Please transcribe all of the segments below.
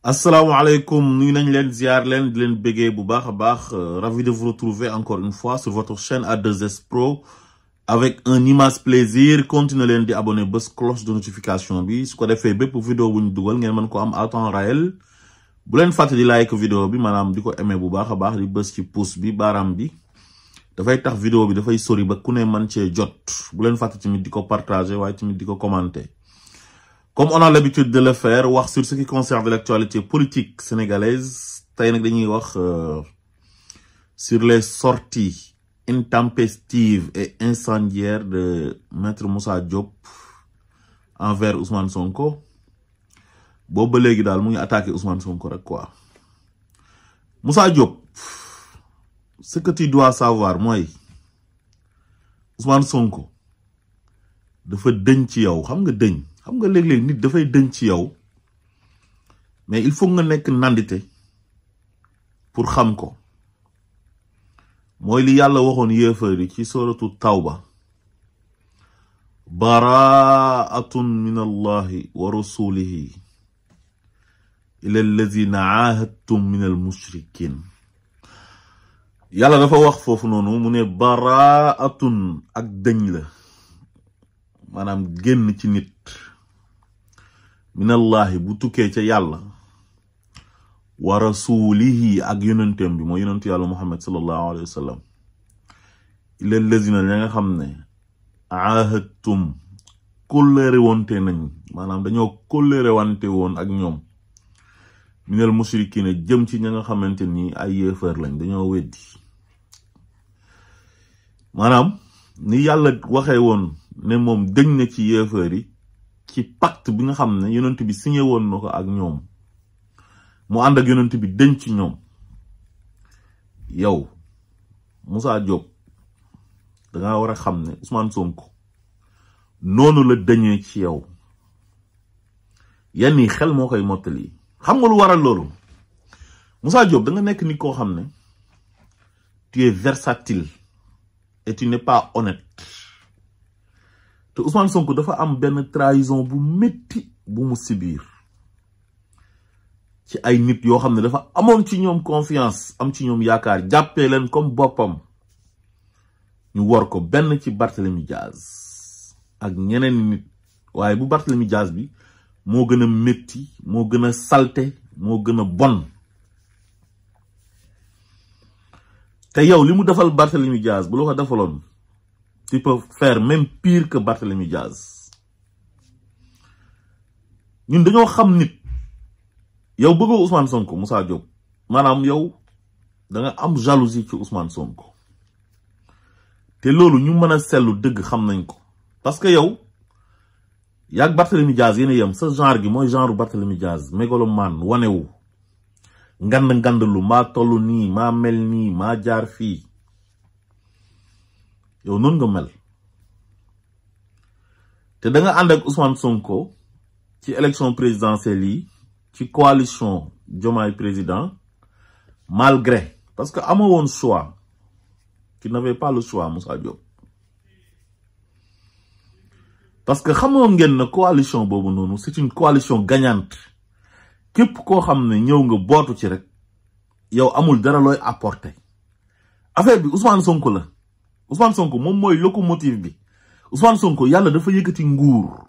Assalamualaikum, nous nañ leen ziar leen di leen béggee bu baax a baax ravi de vous retrouver encore une fois sur votre chaîne A2S Pro avec un immense plaisir. Continuez leen di abonner bés cloche de notification bi su ko defee bépp vidéo bu ñu dugal ngeen mën ko am à temps réel. Bu leen fàtte di like vidéo bi maanaam di ko aimer bu baax a baax di bés ci pouce bi baaraam bi dafay tax vidéo bi dafay sori ba ku ne man cee jot. Bu leen fàtte tamit di ko partager waaye tamit di ko commenter. Comme on a l'habitude de le faire, wax sur ce qui concerne l'actualité politique sénégalaise, tay nak dañuy wax sur les sorties intempestives et incendiaires de Maître Moussa Diop envers Ousmane Sonko. Bobu légui dal mu ngi attaquer Ousmane Sonko rek quoi. Moussa Diop, ce que tu dois savoir mooy Ousmane Sonko dafa dëñ ci yow, xam nga dëñ. Xam nga léeg-léeg nit dafay dëñ ci yow mais il faut nga nekk nandite pour xam ko mooy li yàlla waxoon yéefar yi ci suratu tawba baraatun min allahi wa rasulihi ila allazina aahadtum min al mushrikin yàlla dafa wax foofu noonu mu ne baraatun ak dëñ la maanaam génn ci nit minallahi bu tukkee ca yàlla wa rasulihi ak yonentem bi mooy yonentu yàlla Muhammad sallallahu alayhi wa sallam ila lazina ña nga xam ne ahadtum kóllëre wonte nañ maanaam dañoo kóllëre wante woon ak ñoom minal mushrikina jëm ci ña nga xamante ni ay yéefar lañ dañoo weddi maanaam ni yàlla waxee woon ne moom dëñ na ci yéefar yi ci pacte bi nga xam ne yonent bi signé woon na ko ak ñoom mu ànd ak yonent bi dëñ ci ñoom yow Moussa Diop danga war a xam ne Ousmane Sonko noonu la dëñee ci yow yenn yi xel moo koy mottali xam nga lu waral loolu Moussa Diop da nga nekk nit koo xam ne tu es versatile et tu n'es pas honnête. Te Ousmane Sonko dafa am benn trahison bu metti bu mu sibir ci ay nit yoo xam ne dafa amoon ci ñoom confiance am ci ñoom yaakaar jàppee leen comme boppam ñu war ko benn ci Barthélemy Diaz ak ñeneen nit waaye bu Barthélemy Diaz bi moo gën a metti moo gën a salte moo gën a bon te yow li mu defal Barthélemy Diaz bu la ko defaloon tu peux faire même pire que Barthélemy Diaz ñun dañoo xam nit yow bëggoo Ousmane Sonko Moussa Diop maanaam yow da nga am jalousie ci Ousmane Sonko te loolu ñu mën a sellu dëgg xam nañ ko parce que yow yaag Barthélemy Diaz yéen a yem sa genre gi mooy genre Barthélemy Diaz mégalomane wanewu ngand lu maa toll nii maa mel nii maa jaar fii yow noonu nga mel te da nga ànd ak Ousmane Sonko ci élection présidentielle yi ci coalition Diomaye président malgré parce que amoo woon choix tu n'avais pas le choix Moussa Diop parce que xamoo ngeen na coalition boobu noonu c'est une coalition gagnante képp koo xam ne ñëw nga bootu ci rek yow amul dara looy apporter affaire bi Ousmane Sonko la Ousmane Sonko moom mooy locomotive bi Ousmane Sonko yàlla dafa yëkkati nguur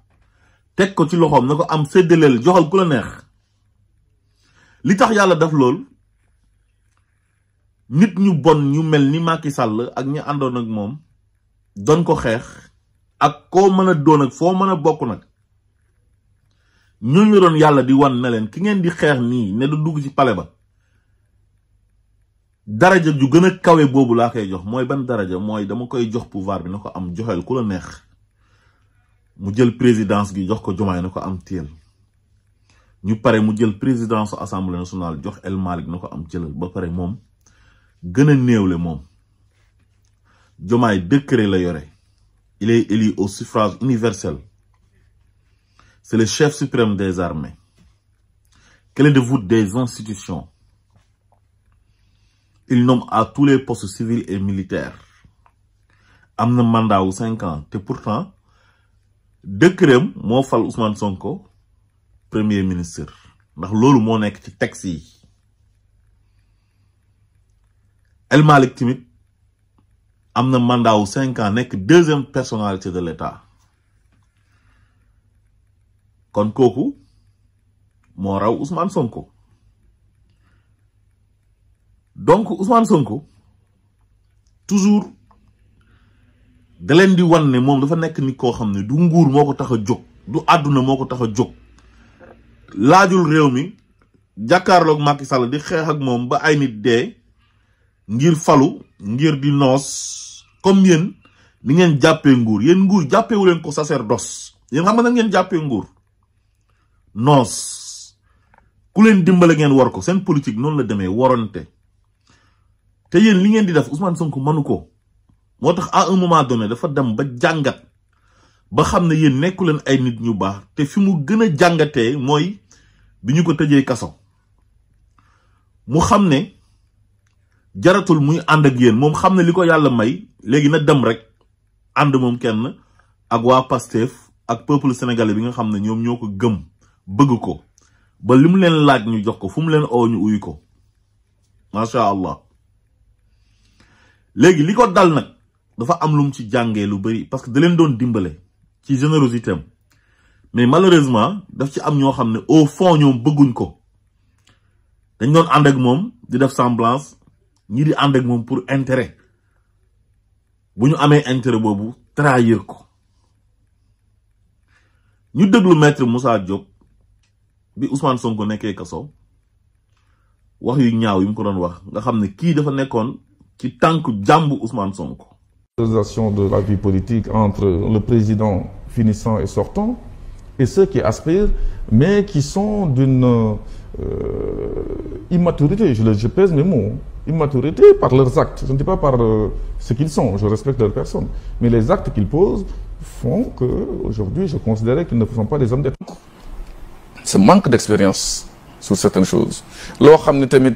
teg ko ci loxoom na ko am séddaleel joxal ku la neex li tax yàlla def lool nit ñu bon ñu mel ni Macky Sall ak ñi àndoon ak moom doon ko xeex ak koo mën a doon ak foo mën a bokk nag ñooñu doon yàlla di wan na leen ki ngeen di xeex nii ne du dugg ci palais ba daraja ju gën a kawe boobu laa koy jox mooy ban daraja mooy dama koy jox pouvoir bi na ko am joxeel ku la neex mu jël présidence gi jox ko Diomaye na ko am téel ñu pare mu jël présidence assemblée nationale jox El Malick na ko am jëlal ba pare moom gën a néewle moom Diomaye décret la yore il est élu au suffrage universel c'est le chef suprême des armées clé de voûte des institutions. Il nomme à tous les postes civils et militaires. Am na mandat wu 5 ans te pourtant décret moo fal Ousmane Sonko premier ministre ndax loolu moo nekk ci texte yi. El Malick tamit am na mandat wu 5 ans nekk deuxième personnalité de l'État kon kooku moo raw Ousmane Sonko. Donc Ousmane Sonko toujours da leen di wan ne moom dafa nekk nit koo xam ne du nguur moo ko tax a jóg du àdduna moo ko tax a jóg laajul réew mi jàkkaarloog Macky Sall di xeex ak moom ba ay nit dee ngir falu ngir di noos comme yéen ni ngeen jàppee nguur yéen nguur jàppewu leen ko sacerdoce yéen xam nga ngeen jàppee nguur noos ku leen dimbale ngeen war ko seen politique noonu la demee waronte te yéen li ngeen di def Ousmane Sonko mënu ko moo tax à un moment donné dafa dem ba jàngat ba xam ne yéen nekku leen ay nit ñu baax te fi mu gën a jàngatee mooy bi ñu ko tëjee kaso mu xam ne jaratul muy ànd ak yéen moom xam ne li ko yàlla may léegi na dem rek ànd moom kenn ak waa Pastef ak peuple sénégalais bi nga xam ne ñoom ñoo ko gëm bëgg ko ba li mu leen laaj ñu jox ko fu mu leen oo ñu uyu ko macha allah. léegi li ko dal nag dafa am lu mu ci jàngee lu bari parce que da leen doon dimbale ci générosité am mais malheureusement daf ci am ñoo xam ne au fond ñoom bëgguñ ko dañ doon ànd ak moom di def semblance ñi di ànd ak moom pour intérêt bu ñu amee intérêt boobu trahir ko. ñu déglu maître Moussa Diop bi Ousmane Sonko nekkee kaso wax yu ñaaw yi mu ko doon wax nga xam ne kii dafa nekkoon ci tànk jàmbu Ousmane Sonko. L'organisation de la vie politique entre le président finissant et sortant et ceux qui aspirent mais qui sont d'une immaturité, je pèse mes mots, immaturité par leurs actes, je ne dis pas par ce qu'ils sont, je respecte leur personne, mais les actes qu'ils posent font que aujourd'hui je considérais qu'ils ne sont pas des hommes d'État. Ce manque d'expérience sur certaines choses loo xam ne tamit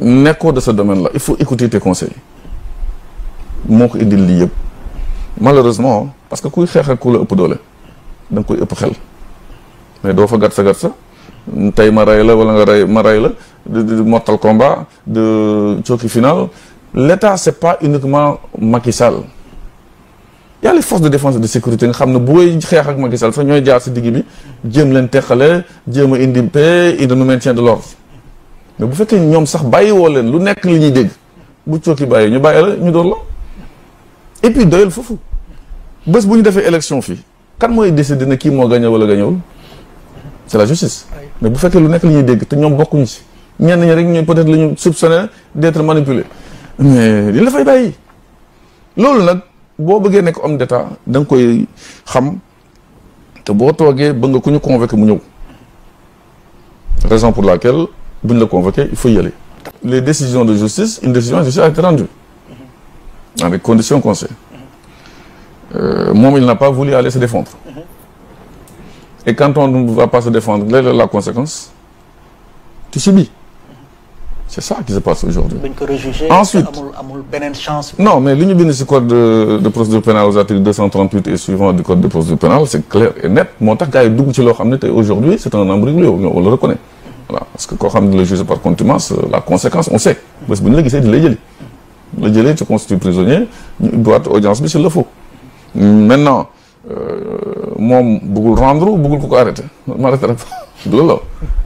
nekkoo de ce domaine-là il faut écouter tes conseils moo ko indil lii yëpp malheureusement parce que kuy xeex ak ku la ëpp doole da nga koy ëpp xel mais doo fa gàtt sa tey ma rey la wala nga ma rey la de mortal combat de cooki final. L'État c'est pas uniquement Macky Sall. Il y a les forces de défense et de sécurité nga xam ne booy xeex ak Macky Sall sax ñooy jaar si digg bi jéem leen teqale jéem a indi paix indi nu maintien de l'ordre mais bu fekkee ñoom sax bàyyi woo leen lu nekk li ñuy dégg bu cooki bàyyi ñu bàyyi la ñu door la et puis doyal foofu bés bu ñu defee élection fii kan mooy décider na kii moo gagné wala gagnéwul c'est la justice mais bu fekkee lu nekk li ñuy dégg te ñoom bokkuñu si ñenn ñi rek ñooy peut-être la ñu soupçonné d'être manipulé mais li la fay bàyyi loolu nag boo bëggee nekk homme d'état da nga koy xam te boo toogee ba nga ku ñu convoqué mu ñëw raison pour laquelle bu ñu la convoqué il faut y aller. Les décisions de justice, une décision de justice a été rendue dans les conditions qu'on sait. Moom il n'a pas voulu aller se défendre et quand on ne va pas se défendre la conséquence tu subis. C'est ça qui se passe aujourd'hui. Ensuite, non, mais l'union du code de procédure pénale aux articles 238 et suivant du code de procédure pénale, c'est clair et net. Aujourd'hui, c'est un imbroglio, on le reconnaît. Voilà. Parce que quand on le juge par contumace, la conséquence, on sait. Parce que le délai, tu constitues prisonnier, il doit être audience, mais c'est le faux. Maintenant, moi, beaucoup le rendre ou beaucoup le arrêter.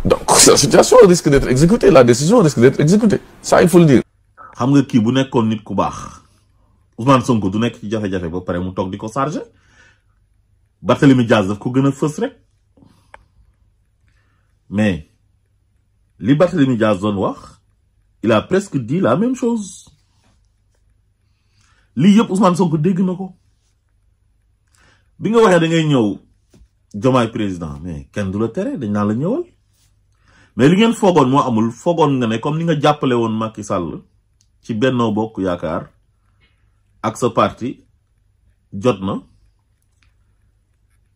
Donc la situation risque d'être exécutée, la décision risque d'être exécutée, ça il faut le dire. xam nga kii bu nekkoon nit ku baax Ousmane Sonko du nekk ci jafe-jafe ba pare mu toog di ko chargé Barthélémy Diaz daf ko gën a fës rek mais li Barthélémy Diaz doon wax il a presque dit la même chose lii yëpp Ousmane Sonko dégg na ko bi nga waxee da ngay ñëw Diomaye président mais kenn du la tere dañ naan la ñëwal mais li ngeen foogoon moo amul foogoon nga ne comme ni nga jàppale woon Macky Sall ci Benno Bokk Yaakaar ak sa parti jot na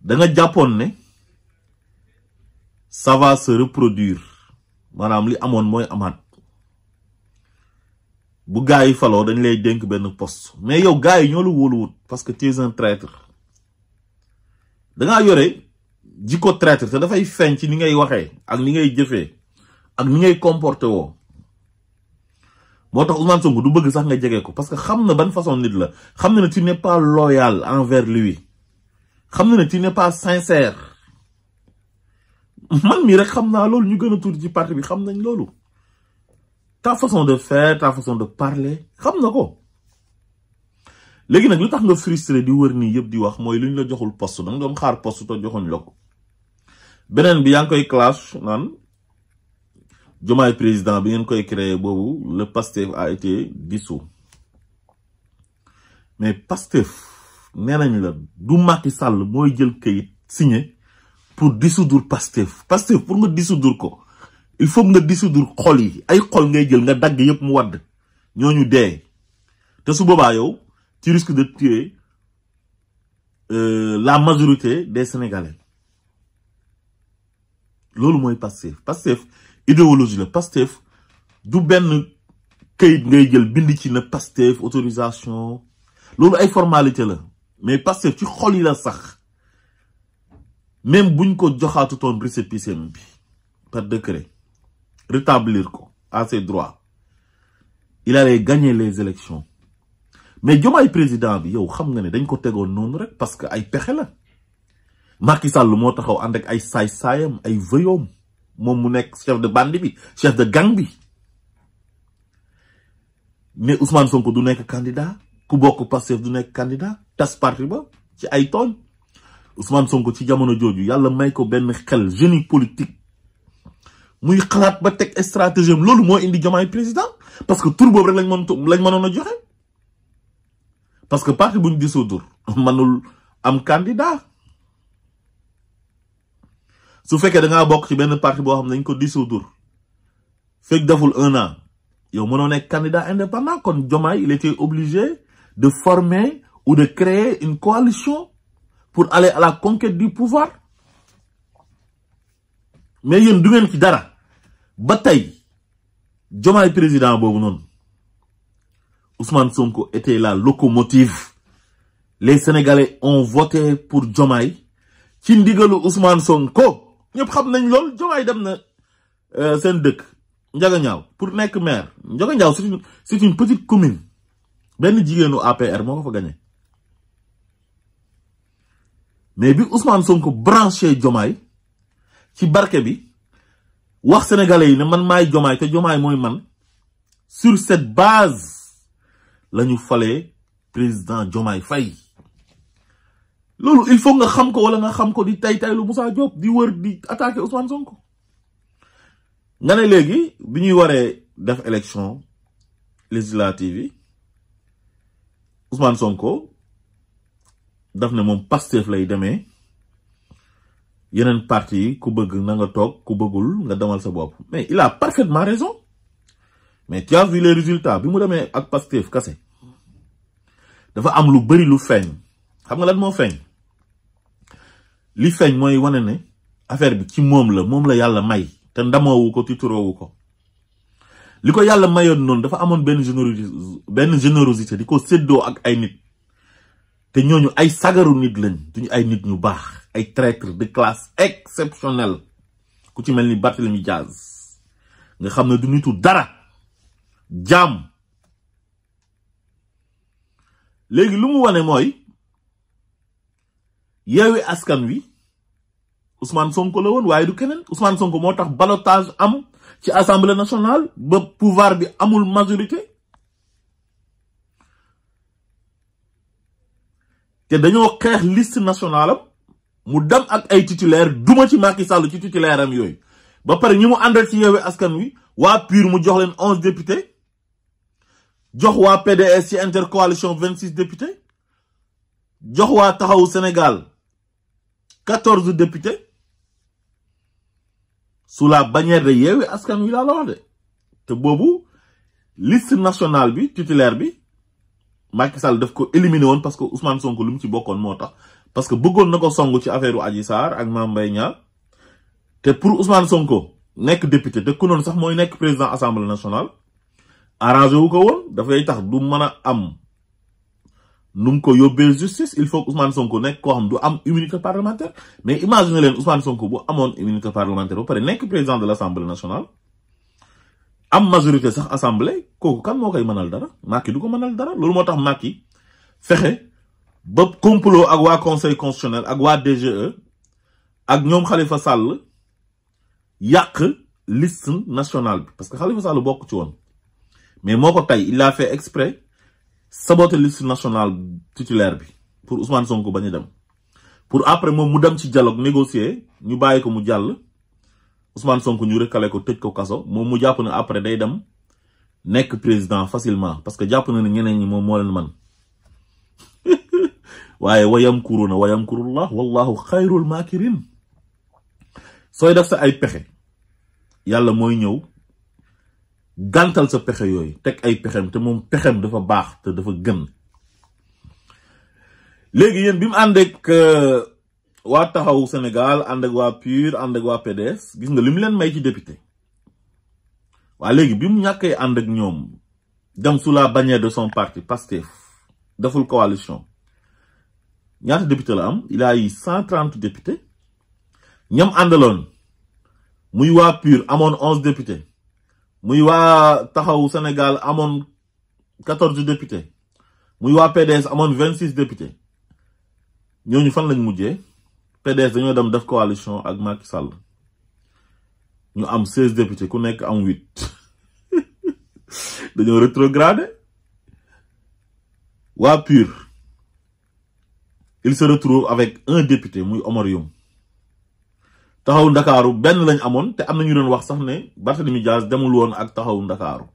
da nga jàppoon ne ça va se reproduire maanaam li amoon mooy amaat bu gars yi faloo dañ lay dénk benn poste mais yow gars yi ñoo la wóoluwut parce que tu es un traître da ngaa yore jikko traître te dafay feeñ ci ni ngay waxee ak ni ngay jëfee ak ni ngay comporté woo moo tax Ousmane Sonko du bëgg sax nga jege ko parce que xam na ban façon nit la xam na ne tu n'es pas loyal envers lui xam na ne tu n'es pas sincère man mii rek xam naa loolu ñu gën a tuuti ci parti bi xam nañ loolu ta façon de faire ta façon de parler xam na ko léegi nag lu tax nga frustré di wër nii yëpp di wax mooy lu ñu la joxul poste danga doon xaar poste te joxuñ la ko beneen bi yaa ngi koy clash naan Diomaye président bi ngeen koy créé boobu le Pastef a été dissous mais Pastef nee nañ la du Macky Sall mooy jël kayit signé pour dissoudre Pastef pour nga dissoudre ko il faut nga dissoudre xol yi ay xol ngay jël nga dagg yëpp mu wadd ñooñu dee te su boobaa yow tu risques de tuer la majorité des Sénégalais loolu mooy Pastef idéologie la Pastef du benn kayit ngay jël bind ci na Pastef autorisation loolu ay formalité la mais Pastef ci xol yi la sax même buñ ko joxaatutoon récépissé bi par décret rétablir ko à ses droits il allait gagner les élections mais Diomaye président bi yow xam nga ne dañ ko tegoon noonu rek parce que ay pexe la Macky Sall moo taxaw ànd ak ay saay-saayam ay vëyoom moom mu nekk chef de bande bi chef de gang bi mais Ousmane Sonko du nekk candidat ku bokk Pastef du nekk candidat tas parti ba ci ay tooñ Ousmane Sonko ci jamono jooju yàlla may ko benn xel génie politique muy xalaat ba teg stratégie loolu moo indi Diomaye président parce que tur boobu rek lañ mënoon a joxe parce que parti buñ dissoudre mënul am candidat su fekkee da ngaa bokk ci benn parti boo xam ne dañ ko dissoudre fekk deful 1 an yow mënoo nekk candidat indépendant kon Diomaye il était obligé de former ou de créer une coalition pour aller à la conquête du pouvoir mais yéen du ngeen ci dara ba tey Diomaye président boobu noonu Ousmane Sonko était la locomotive les Sénégalais ont voté pour Diomaye ci ndigalu Ousmane Sonko ñëpp xam nañ lool Diomaye dem na seen dëkk Ndiaganiao pour nekk maire Ndiaganiao c'est une petite commune benn jigéenu APR moo ko fa gagné mais bi Ousmane Sonko branché Diomaye ci barke bi wax sénégalais yi ne man maay Diomaye te Diomaye mooy man sur cette base lañu falee président Diomaye Faye loolu il faut nga xam ko wala nga xam ko di tay lu Moussa Diop di wër di attaquer Ousmane Sonko nga ne léegi bi ñuy waree def élection législative yi Ousmane Sonko daf ne moom Pastef lay demee yeneen parti yi ku bëgg na nga toog ku bëggul nga demal sa bopp mais il a parfaitement raison mais tu as vu les résultats bi mu demee ak Pastef kase dafa am lu bari lu feeñ xam nga lan moo feeñ li feeñ mooy wane ne affaire bi ci moom la yàlla may te ndamoowu ko tituroowu ko li ko yàlla mayoon noonu dafa amoon benn générosité di ko séddoo ak ay nit te ñooñu ay sagaru nit lañ duñu ay nit ñu baax ay traître de classe exceptionnelle ku ci mel ni Barthélemy Diaz nga xam ne du nitu dara jaam léegi lu mu wane mooy Yewwi Askan Wi Ousmane Sonko la woon waaye du keneen Ousmane Sonko moo tax ballottage am ci Assemblée nationale ba pouvoir bi amul majorité te dañoo xeex liste nationale am mu dem ak ay titulaire duma ci Macky Sall ci titulaire am yooyu ba pare ñi mu àndal ci Yewwi Askan Wi waa PUR mu jox leen 11 députés jox waa PDS ci intercoalition 26 députés jox waa Taxawu Sénégal 14 députés sous la bannière de Yewwi Askan Wi laa la wax de te boobu liste nationale bi titulaire bi Macky Sall daf ko éliminé woon parce que Ousmane Sonko lu mu ci bokkoon moo tax parce que bëggoon na ko songu ci affaire u Adji Sarr ak Mame Mbaye Niang te pour Ousmane Sonko nekk député te ku noonu sax mooy nekk président assemblée nationale arrangé wu ko woon dafay tax du mën a am num ko yóbbee justice il faut que Ousmane Sonko nekk koo xam du am immunité parlementaire mais imagine leen Ousmane Sonko bu amoon immunité parlementaire ba pare nekk président de l'Assemblée nationale am majorité sax assemblée kooku kan moo koy mënal dara Macky du ko mënal dara loolu moo tax Macky fexe ba complot ak waa conseil constitutionnel ak waa DGE ak ñoom Khalifa Sall yàq liste nationale bi parce que Khalifa Sall bokk ci woon mais moo ko tey il a fait exprès saboter liste nationale titulaire bi pour Ousmane Sonko bañ a dem pour après moom mu dem ci dialogue négocier ñu bàyyi ko mu jàll Ousmane Sonko ñu recalé ko tëj ko kaso moom mu jàpp ne après day dem nekk président facilement parce que jàpp na ne ñeneen ñi moom moo leen man waaye wayam kurullah wallahu xayrul makirin sooy def sa ay pexe yàlla mooy ñëw gàntal sa pexe yooyu teg ay pexem te moom pexem dafa baax te dafa gën léegi yéen bi mu ànd ak waa taxawu Sénégal ànd ak waa PUR ànd ak waa PDS gis nga li mu leen may ci député waa léegi bi mu ñàkkee ànd ak ñoom dem sous la bannière de son parti Pastef deful coalition ñaata député la am il a eu 130 députés ñam àndaloon muy waa PUR amoon 11 députés muy waa taxawu Sénégal amoon 14 députés muy waa PDS amoon 26 députés ñooñu fan lañ mujjee PDS dañoo dem def coalition ak Macky Sall ñu am 16 députés ku nekk am 8 dañoo rétrogradé waa PUR il se retrouve avec un député muy Omar Youm taxawu Ndakaaru benn lañ amoon te am na ñu doon wax sax ne Barthélémy Dias demul woon ak taxawu Ndakaaru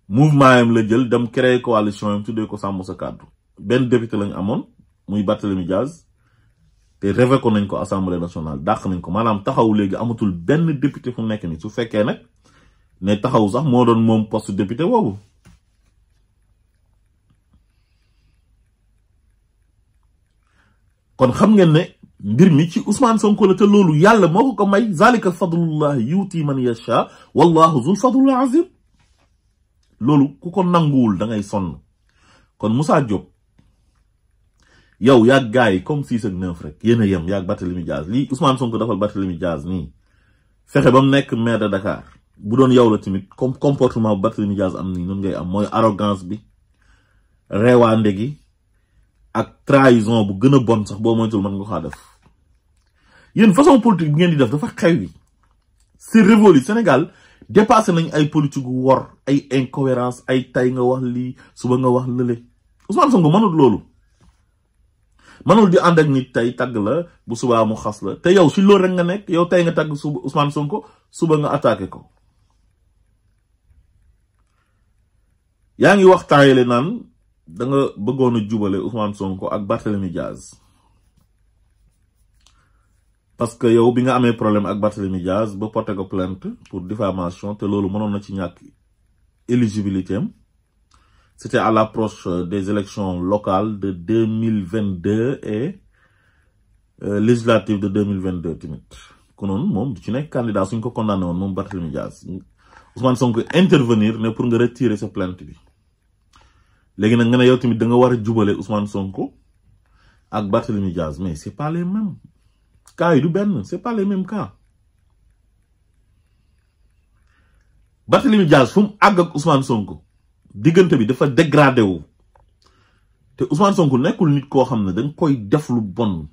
mouvement yam la jël dem créer coalition yam tuddee ko sàmm sa kàddu benn député lañ amoon muy Barthélémy Dias te révé ko nañ ko assemblée nationale dàq nañ ko maanaam taxawu léegi amatul benn député fu nekk ni su fekkee nag ne taxawu sax moo doon moom poste député boobu kon xam ngeen ne mbir mi ci Ousmane Sonko la te loolu yàlla moo ko may zalika fadlullah yuuti man yasha wallahu zul fadlul azim loolu ku ko nanguwul da ngay sonn kon Moussa Diop yow yaag gars yi comme 6 ak 9 rek yéen a yem yaag Barthélémy Dias lii Ousmane Sonko defal Barthélémy Dias nii fexe ba mu nekk maire de Dakar bu doon yow la tamit comme comportement bu Barthélémy Dias am nii noonu ngay am mooy arrogance bi reewaande gi ak trahison bu gën a bon sax boo moytul mën nga xaa def yéen façon politique bi ngeen di def dafa xew yi c'est révolu Sénégal dépassé nañ ay politique gu wor ay incohérence ay tay nga wax lii suba nga wax lële Ousmane Sonko mënul loolu mënul di ànd ak nit tey tagg la bu subaa mu xas la te yow si loolu rek nga nekk yow tey nga tagg suba Ousmane Sonko suba nga attaqué ko yaa ngi wax taayale naan da nga bëggoon a jubale Ousmane Sonko ak Barthélémy Dias parce que yow bi nga amee problème ak Barthélémy Dias ba porté ko plainte pour diffamation te loolu mënoon na ci ñàkk éligibilité am c'était à l'approche des élections locales de 2022 et législatives de 2022 tamit ku noonu moom du ci nekk candidat suñ ko condamné woon moom Barthélémy Dias Ousmane Sonko intervenir ne pour nga retirer sa plainte bi léegi nag nga ne yow tamit da nga war a jubale Ousmane Sonko ak Barthélémy Dias mais c'est pas les mêmes cas yi du benn c'est pas les mêmes cas Barthélémy Dias fu mu àgg ak Ousmane Sonko diggante bi dafa dégradé wu te Ousmane Sonko nekkul nit koo xam ne danga koy def lu bon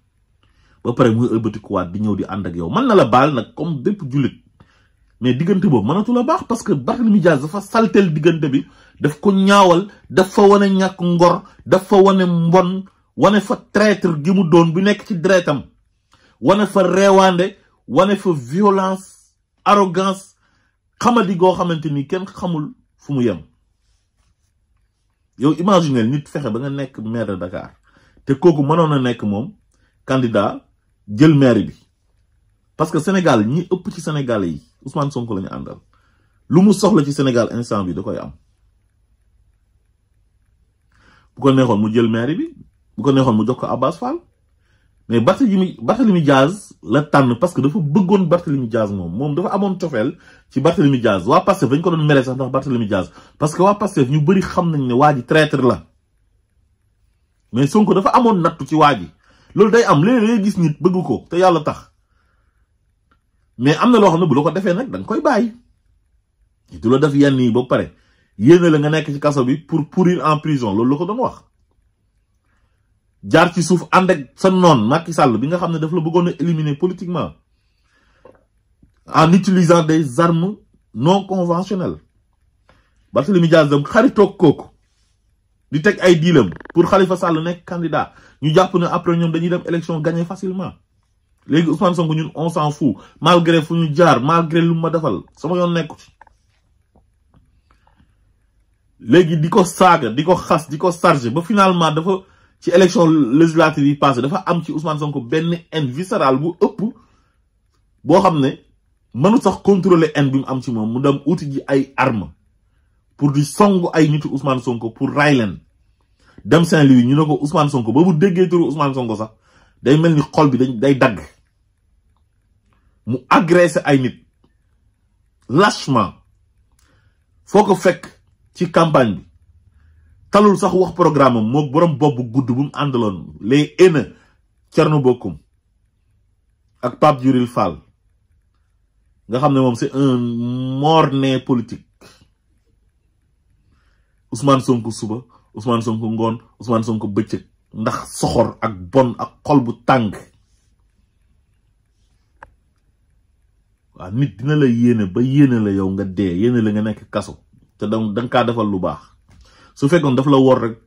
ba pare muy ëlbatikuwaat di ñëw di ànd ak yow mën na la baal nag comme bépp jullit mais diggante boobu mënatu la baax parce que Barthélémy Dias dafa saltel diggante bi daf ko ñaawal dafa wane ñàkk ngor dafa wane mbon wane fa traître gi mu doon bu nekk ci deretam wane fa reewaande wane fa violence arrogance xamadi goo xamante ni kenn xamul fu mu yem yow imaginez nit fexe ba nga nekk maire de Dakar te kooku mënoon a nekk moom candidat jël maire bi parce que Sénégal ñi ëpp ci Sénégalais yi Ousmane Sonko la ñu àndal lu mu soxla ci Sénégal instant bi da koy am bu ko neexoon mu jël maire bi bu ko neexoon mu jox ko Abbas Fall mais Barthélémy Dias la tànn parce que dafa bëggoon Barthélémy Dias moom dafa amoon cofeel ci Barthélémy Dias waa Pastef dañ ko doon mere sax ndax Barthélémy Dias parce que waa Pastef ñu bëri xam nañ ne waa ji traître la mais Sonko dafa amoon nattu ci waa ji loolu day am léeg-léeg gis nit bëgg ko te yàlla tax mais am na loo xam ne bu la ko defee nag da nga koy bàyyi du la def yenn yi ba pare yéene la nga nekk ci kaso bi pour pourrir en prison loolu la ko doon wax jaar ci suuf ànd ak sa noon Macky Sall bi nga xam ne daf la bëggoon a éliminer politiquement en utilisant des armes non conventionnelles Barthélémy Dias dem xaritoog kooku di teg ay diilam pour Khalifa Sall nekk candidat ñu jàpp ne après ñoom dañuy dem élection gagner facilement léegi Ousmane Sonko ñun on s'en fout malgré fu ñu jaar malgré lu ma defal sama yoon nekku ci léegi di ko saaga di ko xas di ko chargé ba finalement dafa ci élection législative yi passé dafa am ci Ousmane Sonko benn haine viscérale bu ëpp boo xam ne mënu sax contrôler haine bi mu am ci moom mu dem uti ji ay armes pour di songu ay nitu Ousmane Sonko pour ray leen dem Saint-Louis ñu ne ko Ousmane Sonko ba bu déggee turu Ousmane Sonko sax day mel ni xol bi day dagg mu agressé ay nit lâchement foo ko fekk ci campagne bi talul sax wax programme am moo borom bopp bu gudd bu mu àndaloon les haineux Thierno Bocoum ak Pape Djibril Fall nga xam ne moom c'est un morné politique Ousmane Sonko suba Ousmane Sonko ngoon Ousmane Sonko bëccëg ndax soxor ak bon ak xol bu tàng waaw nit dina la yéene ba yéene la yow nga dee yéene la nga nekk kaso te danga kaa defal lu baax su fekkoon daf la wor rek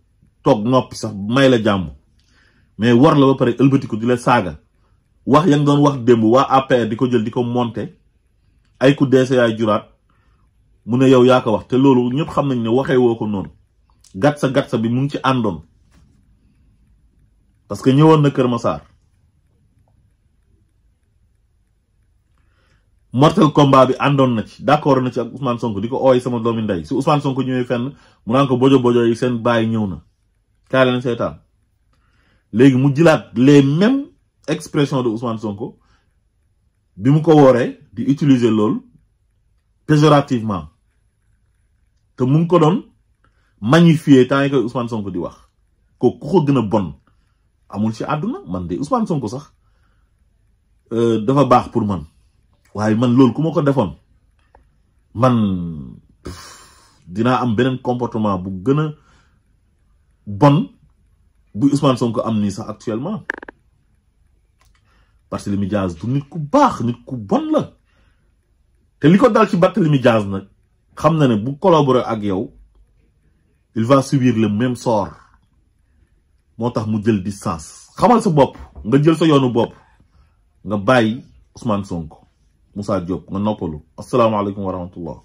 toog noppi sax may la jàmm mais war la ba pare ëlbatiku di la saaga wax ya nga doon wax démb waa APR di ko jël di ko monter ay ku deese yaay juraat mu ne yow yaa ko wax te loolu ñëpp xam nañ ne waxee woo ko noonu gatsa bi mu ngi ci àndoon parce que ñëwoon na Kër Massar mortel combat bi àndoon na ci d'accord na ci ak Ousmane Sonko di ko ooy sama doomi ndey si Ousmane Sonko ñëwee fenn mu naan ko bojo yi seen bàyyi ñëw na kaay leen seetaan léegi mu jëlaat les mêmes expressions de Ousmane Sonko bi mu ko wooree di utiliser loolu péjorativement te mu ngi ko doon magnifier tant que Ousmane Sonko di wax ko ku ko gën a bon amul ci àdduna man de Ousmane Sonko sax dafa baax pour man waaye man loolu ku ma ko defoon man dinaa am beneen comportement bu gën a bon bu Ousmane Sonko am nii sax actuellement Barthélémy Dias du nit ku baax nit ku bon la te li ko dal ci Barthélémy Dias nag xam na ne bu collaborer ak yow il va subir le même sort moo tax mu jël distance xamal sa bopp nga jël sa yoonu bopp nga bàyyi Ousmane Sonko Moussa Diop nga noppalu asalaamaaleykum wa rahmatullah